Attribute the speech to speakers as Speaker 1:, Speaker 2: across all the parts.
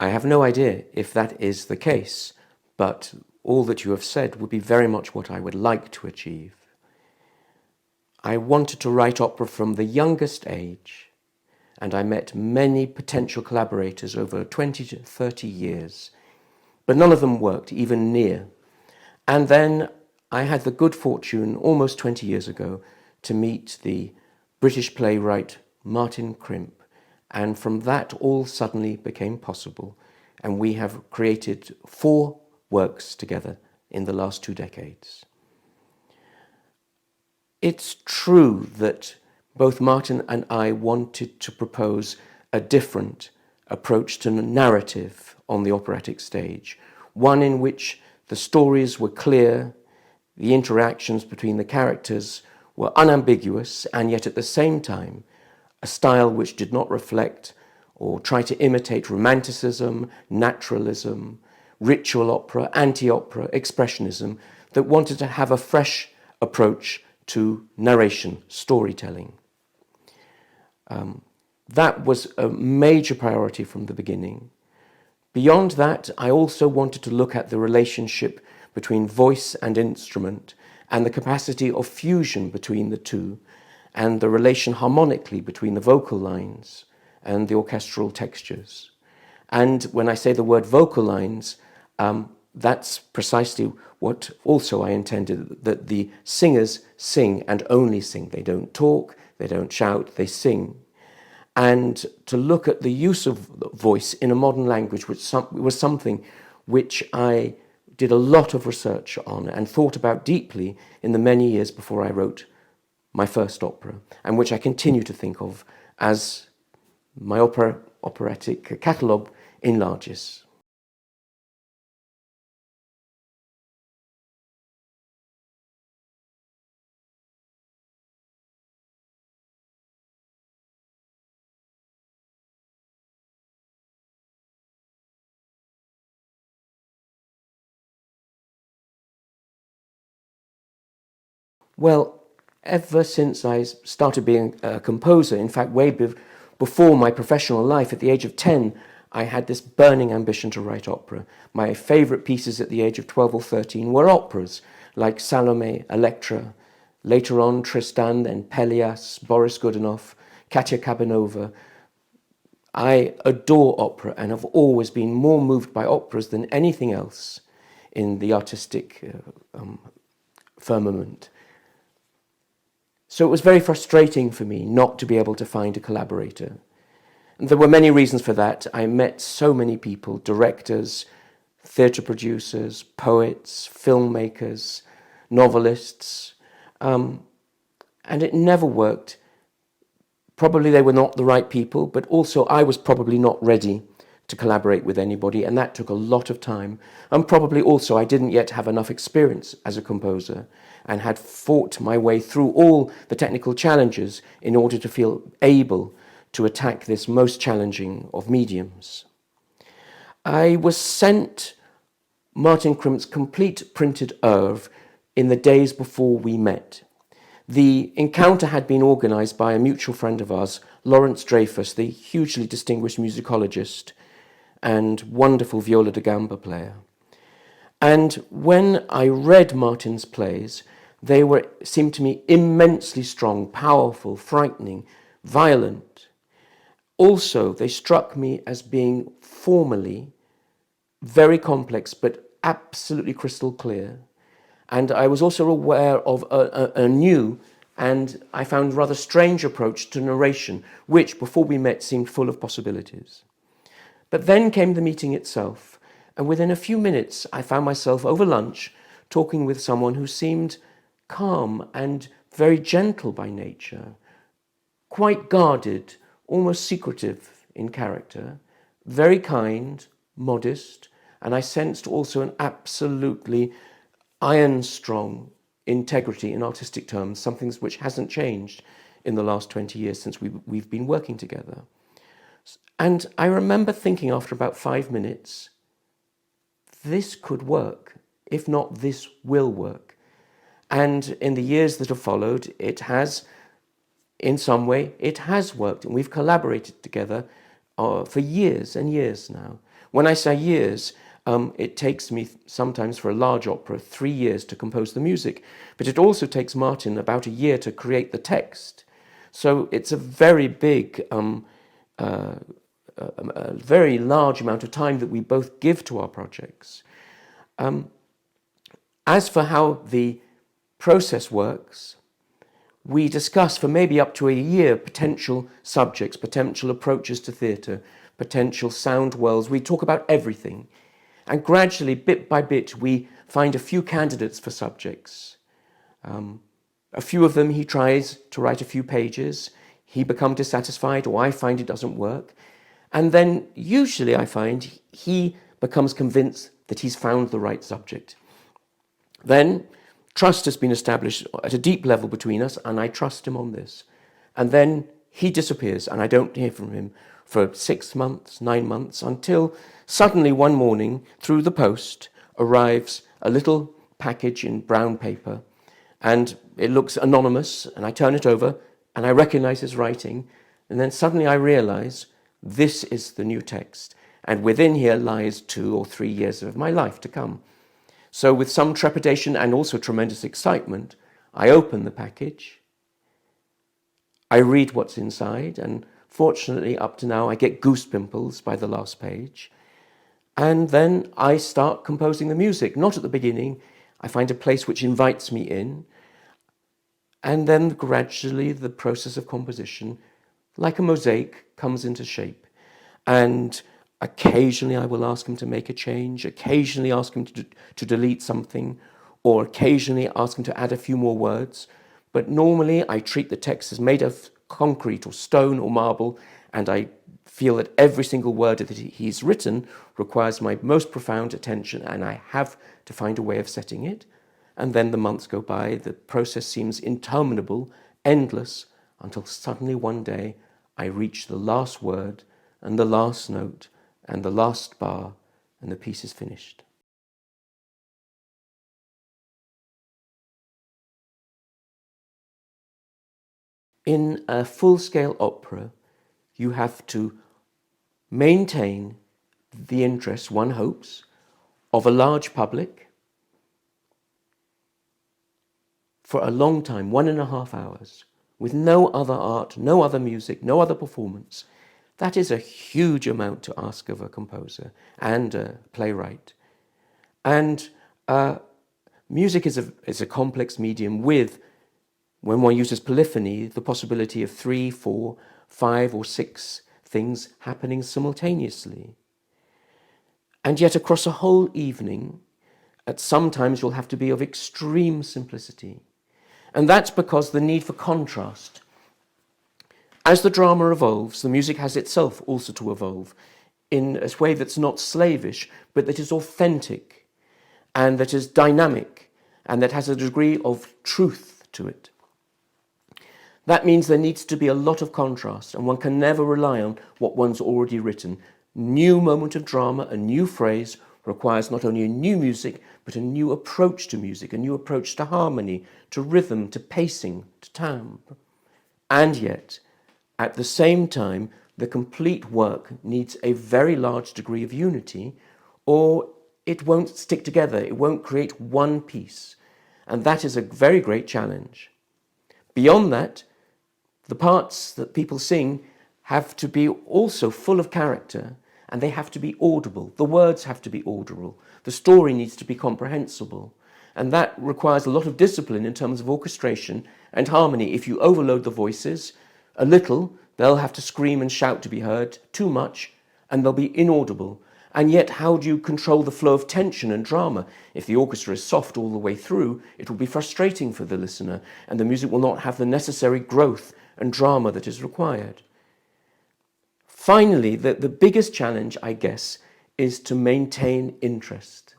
Speaker 1: I have no idea if that is the case, but all that you have said would be very much what I would like to achieve. I wanted to write opera from the youngest age, and I met many potential collaborators over 20 to 30 years, but none of them worked even near. And then I had the good fortune almost 20 years ago to meet the British playwright Martin Crimp, and from that all suddenly became possible, and we have created 4 works together in the last 2 decades. It's true that both Martin and I wanted to propose a different approach to narrative on the operatic stage, one in which the stories were clear, the interactions between the characters were unambiguous, and yet at the same time, a style which did not reflect or try to imitate romanticism, naturalism, ritual opera, anti-opera, expressionism, that wanted to have a fresh approach to narration, storytelling. That was a major priority from the beginning. Beyond that, I also wanted to look at the relationship between voice and instrument and the capacity of fusion between the two, and the relation harmonically between the vocal lines and the orchestral textures. And when I say the word vocal lines, that's precisely what also I intended, that the singers sing and only sing. They don't talk, they don't shout, they sing. And to look at the use of voice in a modern language was something which I did a lot of research on and thought about deeply in the many years before I wrote my first opera, and which I continue to think of as my operatic catalogue enlarges. Well, ever since I started being a composer, in fact, way before my professional life, at the age of 10, I had this burning ambition to write opera. My favourite pieces at the age of 12 or 13 were operas, like Salome, Electra, later on Tristan, then Pelléas, Boris Godunov, Katya Kabanova. I adore opera and have always been more moved by operas than anything else in the artistic firmament. So it was very frustrating for me not to be able to find a collaborator. And there were many reasons for that. I met so many people, directors, theatre producers, poets, filmmakers, novelists, and it never worked. Probably they were not the right people, but also I was probably not ready to collaborate with anybody, and that took a lot of time. And probably also I didn't yet have enough experience as a composer and had fought my way through all the technical challenges in order to feel able to attack this most challenging of mediums. I was sent Martin Crimp's complete printed oeuvre in the days before we met. The encounter had been organised by a mutual friend of ours, Lawrence Dreyfus, the hugely distinguished musicologist and wonderful viola da gamba player. And when I read Martin's plays, they seemed to me immensely strong, powerful, frightening, violent. Also, they struck me as being formally very complex, but absolutely crystal clear. And I was also aware of a new and I found rather strange approach to narration, which before we met seemed full of possibilities. But then came the meeting itself, and within a few minutes I found myself over lunch talking with someone who seemed calm and very gentle by nature, quite guarded, almost secretive in character, very kind, modest, and I sensed also an absolutely iron-strong integrity in artistic terms, something which hasn't changed in the last 20 years since we've been working together. And I remember thinking after about 5 minutes, this could work. If not, this will work. And in the years that have followed, it has, in some way, it has worked. And we've collaborated together for years and years now. When I say years, it takes me sometimes for a large opera 3 years to compose the music, but it also takes Martin about a year to create the text. So it's a very big, a very large amount of time that we both give to our projects. As for how the process works, we discuss for maybe up to a year potential subjects, potential approaches to theatre, potential sound worlds. We talk about everything. And gradually, bit by bit, we find a few candidates for subjects. A few of them he tries to write a few pages. He becomes dissatisfied, or I find it doesn't work. And then usually I find he becomes convinced that he's found the right subject. Then trust has been established at a deep level between us, and I trust him on this. And then he disappears, and I don't hear from him for 6 months, 9 months, until suddenly one morning, through the post, arrives a little package in brown paper, and it looks anonymous, and I turn it over, and I recognize his writing, and then suddenly I realize this is the new text, and within here lies 2 or 3 years of my life to come. So with some trepidation and also tremendous excitement, I open the package, I read what's inside, and fortunately up to now I get goose pimples by the last page, and then I start composing the music. Not at the beginning, I find a place which invites me in, and then gradually the process of composition, like a mosaic, comes into shape. And occasionally I will ask him to make a change, occasionally ask him to delete something, or occasionally ask him to add a few more words. But normally I treat the text as made of concrete or stone or marble, and I feel that every single word that he's written requires my most profound attention, and I have to find a way of setting it. And then the months go by, the process seems interminable, endless, until suddenly one day I reach the last word and the last note and the last bar, and the piece is finished. In a full-scale opera, you have to maintain the interest, one hopes, of a large public for a long time, 1.5 hours, with no other art, no other music, no other performance. That is a huge amount to ask of a composer and a playwright. And music is a complex medium with, when one uses polyphony, the possibility of 3, 4, 5 or 6 things happening simultaneously. And yet across a whole evening, at some times you'll have to be of extreme simplicity. And that's because the need for contrast. As the drama evolves, the music has itself also to evolve in a way that's not slavish, but that is authentic and that is dynamic and that has a degree of truth to it. That means there needs to be a lot of contrast, and one can never rely on what one's already written. New moment of drama, a new phrase, requires not only a new music, but a new approach to music, a new approach to harmony, to rhythm, to pacing, to timbre. And yet, at the same time, the complete work needs a very large degree of unity, or it won't stick together, it won't create one piece. And that is a very great challenge. Beyond that, the parts that people sing have to be also full of character, and they have to be audible. The words have to be audible. The story needs to be comprehensible. And that requires a lot of discipline in terms of orchestration and harmony. If you overload the voices a little, they'll have to scream and shout to be heard. Too much, and they'll be inaudible. And yet, how do you control the flow of tension and drama? If the orchestra is soft all the way through, it will be frustrating for the listener, and the music will not have the necessary growth and drama that is required. Finally, the biggest challenge, I guess, is to maintain interest,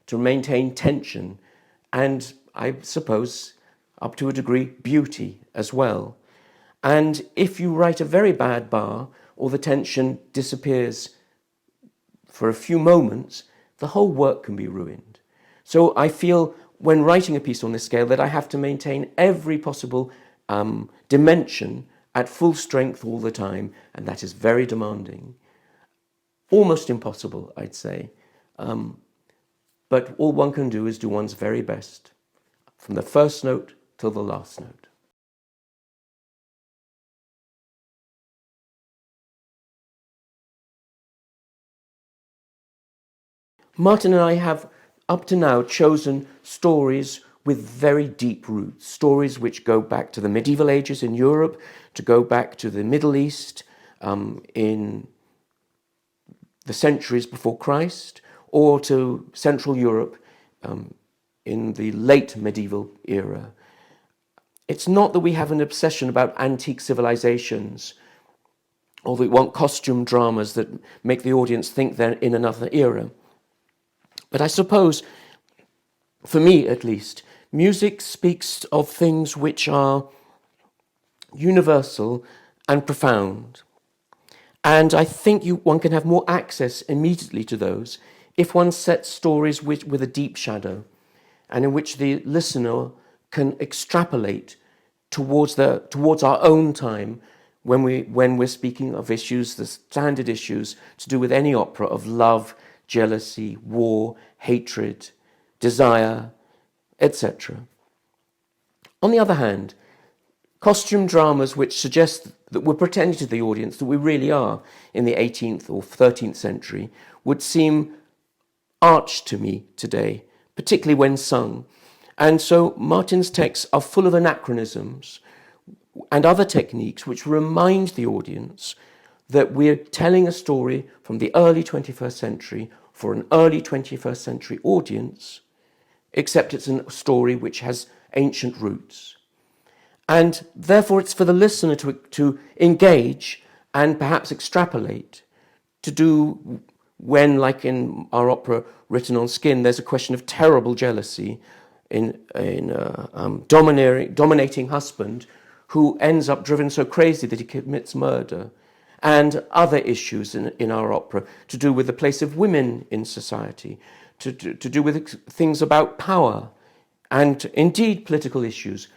Speaker 1: to maintain tension, and I suppose, up to a degree, beauty as well. And if you write a very bad bar, or the tension disappears for a few moments, the whole work can be ruined. So I feel, when writing a piece on this scale, that I have to maintain every possible dimension at full strength all the time, and that is very demanding. almost impossible, I'd say. But all one can do is do one's very best, from the first note till the last note. Martin and I have, up to now, chosen stories with very deep roots, stories which go back to the medieval ages in Europe, to go back to the Middle East in the centuries before Christ, or to Central Europe in the late medieval era. It's not that we have an obsession about antique civilizations, or that we want costume dramas that make the audience think they're in another era. But I suppose, for me at least, music speaks of things which are universal and profound. And I think one can have more access immediately to those if one sets stories with a deep shadow, and in which the listener can extrapolate towards our own time when we're speaking of issues, the standard issues to do with any opera, of love, jealousy, war, hatred, desire, etc. On the other hand, costume dramas which suggest that we're pretending to the audience that we really are in the 18th or 13th century would seem arch to me today, particularly when sung. And so Martin's texts are full of anachronisms and other techniques which remind the audience that we're telling a story from the early 21st century for an early 21st century audience, except it's a story which has ancient roots. And therefore it's for the listener to engage and perhaps extrapolate, to do when, like in our opera Written on Skin, there's a question of terrible jealousy in dominating husband who ends up driven so crazy that he commits murder, and other issues in our opera to do with the place of women in society, to do with things about power, and indeed political issues.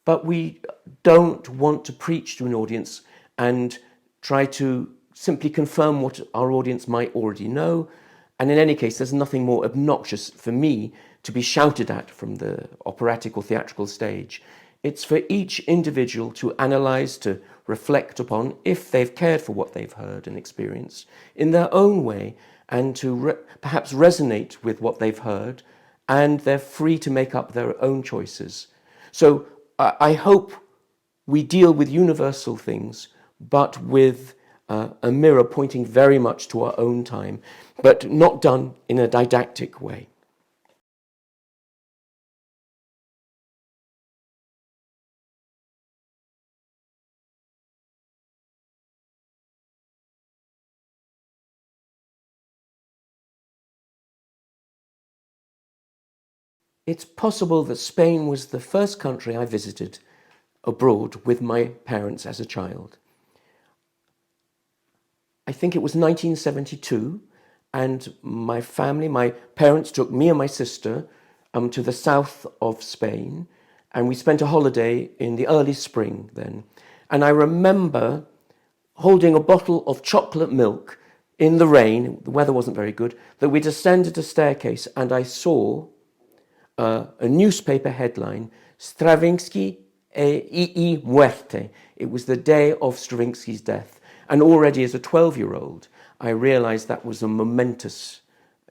Speaker 1: But we don't want to preach to an audience and try to simply confirm what our audience might already know. And in any case, there's nothing more obnoxious for me to be shouted at from the operatic or theatrical stage. It's for each individual to analyse, to reflect upon, if they've cared for what they've heard and experienced, in their own way, and to perhaps resonate with what they've heard, and they're free to make up their own choices. So I hope we deal with universal things, but with a mirror pointing very much to our own time, but not done in a didactic way. It's possible that Spain was the first country I visited abroad with my parents as a child. I think it was 1972, and my parents took me and my sister to the south of Spain, and we spent a holiday in the early spring then. And I remember holding a bottle of chocolate milk in the rain, the weather wasn't very good, that we descended a staircase, and I saw a newspaper headline, Stravinsky y muerte. It was the day of Stravinsky's death. And already as a 12-year-old, I realized that was a momentous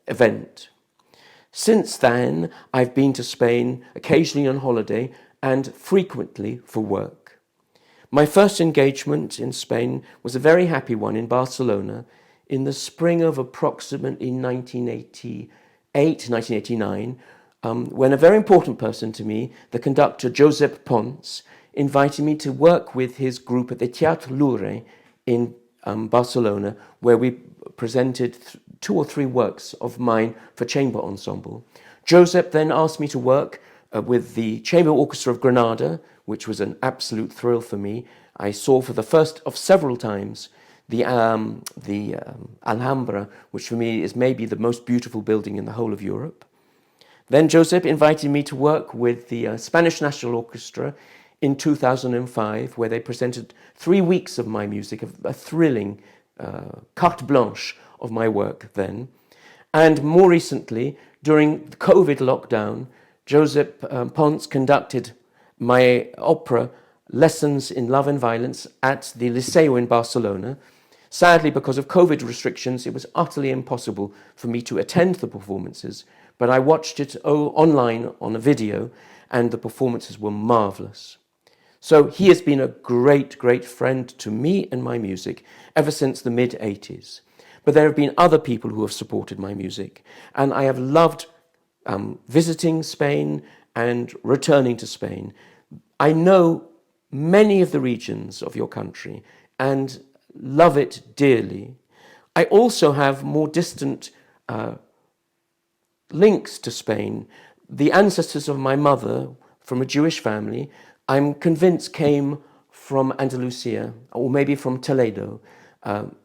Speaker 1: event. Since then, I've been to Spain occasionally on holiday and frequently for work. My first engagement in Spain was a very happy one in Barcelona in the spring of approximately 1988, 1989, when a very important person to me, the conductor Josep Pons, invited me to work with his group at the Teatre Lure in Barcelona, where we presented 2 or 3 works of mine for chamber ensemble. Josep then asked me to work with the Chamber Orchestra of Granada, which was an absolute thrill for me. I saw for the first of several times the Alhambra, which for me is maybe the most beautiful building in the whole of Europe. Then Josep invited me to work with the Spanish National Orchestra in 2005, where they presented 3 weeks of my music, a thrilling carte blanche of my work then. And more recently, during the COVID lockdown, Josep Pons conducted my opera Lessons in Love and Violence at the Liceu in Barcelona. Sadly, because of COVID restrictions, it was utterly impossible for me to attend the performances, but I watched it online on a video, and the performances were marvellous. So he has been a great, great friend to me and my music ever since the mid-80s. But there have been other people who have supported my music, and I have loved visiting Spain and returning to Spain. I know many of the regions of your country and love it dearly. I also have more distant links to Spain. The ancestors of my mother, from a Jewish family, I'm convinced came from Andalusia, or maybe from Toledo,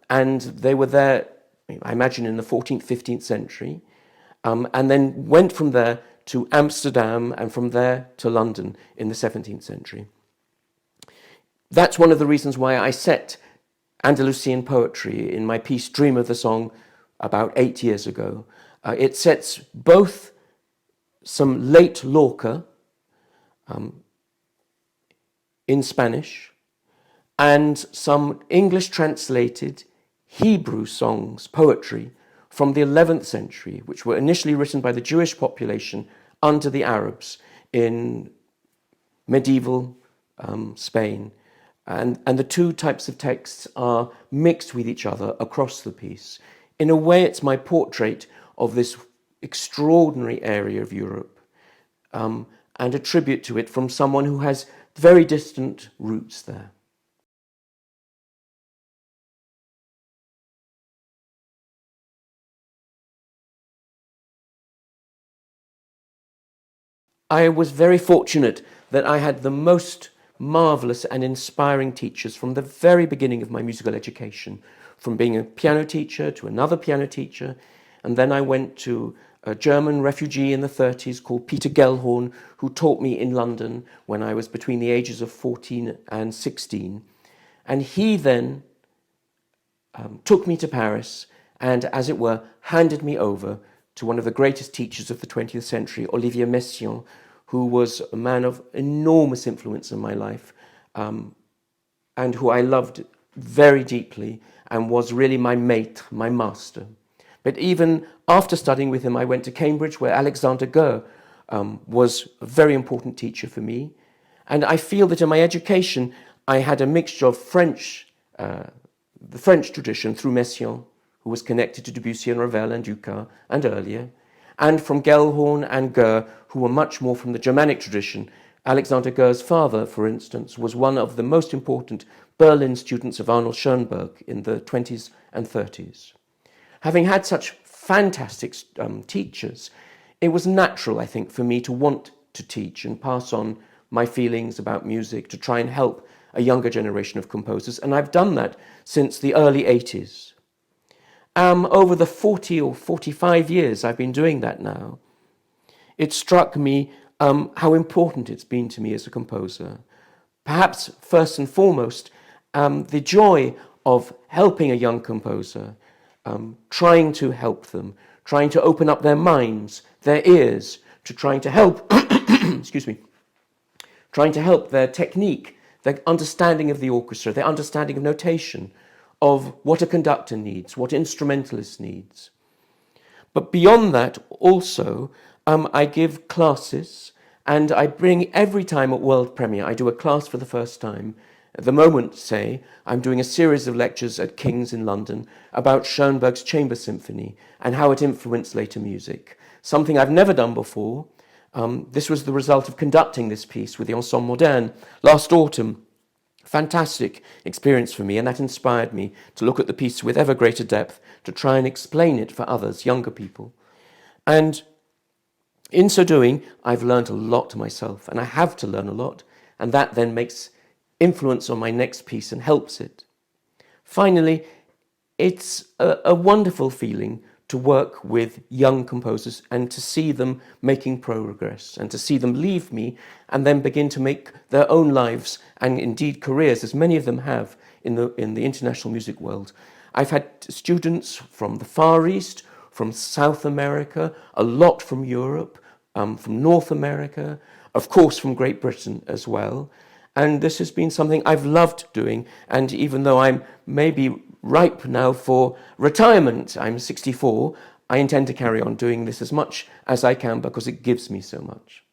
Speaker 1: and they were there, I imagine, in the 14th, 15th century, and then went from there to Amsterdam, and from there to London in the 17th century. That's one of the reasons why I set Andalusian poetry in my piece Dream of the Song about 8 years ago. It sets both some late Lorca in Spanish and some English translated Hebrew songs, poetry, from the 11th century, which were initially written by the Jewish population under the Arabs in medieval Spain. And the two types of texts are mixed with each other across the piece. In a way, it's my portrait of this extraordinary area of Europe, and a tribute to it from someone who has very distant roots there. I was very fortunate that I had the most marvellous and inspiring teachers from the very beginning of my musical education, from being a piano teacher to another piano teacher, and then I went to a German refugee in the 30s called Peter Gellhorn, who taught me in London when I was between the ages of 14 and 16. And he then took me to Paris and, as it were, handed me over to one of the greatest teachers of the 20th century, Olivier Messiaen, who was a man of enormous influence in my life, and who I loved very deeply and was really my mate, my master. But even after studying with him, I went to Cambridge, where Alexander Goer was a very important teacher for me. And I feel that in my education, I had a mixture of French, the French tradition through Messiaen, who was connected to Debussy and Ravel and Dukas and earlier, and from Gellhorn and Goer, who were much more from the Germanic tradition. Alexander Goer's father, for instance, was one of the most important Berlin students of Arnold Schoenberg in the 20s and 30s. Having had such fantastic teachers, it was natural, I think, for me to want to teach and pass on my feelings about music, to try and help a younger generation of composers, and I've done that since the early 80s. Over the 40 or 45 years I've been doing that now, it struck me how important it's been to me as a composer. Perhaps first and foremost, the joy of helping a young composer, trying to help them, trying to open up their minds, their ears, to trying to help, excuse me, trying to help their technique, their understanding of the orchestra, their understanding of notation, of what a conductor needs, what instrumentalist needs. But beyond that, also, I give classes, and I bring every time at world premiere, I do a class for the first time. At the moment, say, I'm doing a series of lectures at King's in London about Schoenberg's Chamber Symphony and how it influenced later music. Something I've never done before. This was the result of conducting this piece with the Ensemble Moderne last autumn. Fantastic experience for me, and that inspired me to look at the piece with ever greater depth, to try and explain it for others, younger people. And in so doing, I've learned a lot myself, and I have to learn a lot, and that then makes influence on my next piece and helps it. Finally, it's a wonderful feeling to work with young composers and to see them making progress and to see them leave me and then begin to make their own lives and indeed careers, as many of them have in the international music world. I've had students from the Far East, from South America, a lot from Europe, from North America, of course from Great Britain as well. And this has been something I've loved doing. And even though I'm maybe ripe now for retirement, I'm 64, I intend to carry on doing this as much as I can because it gives me so much.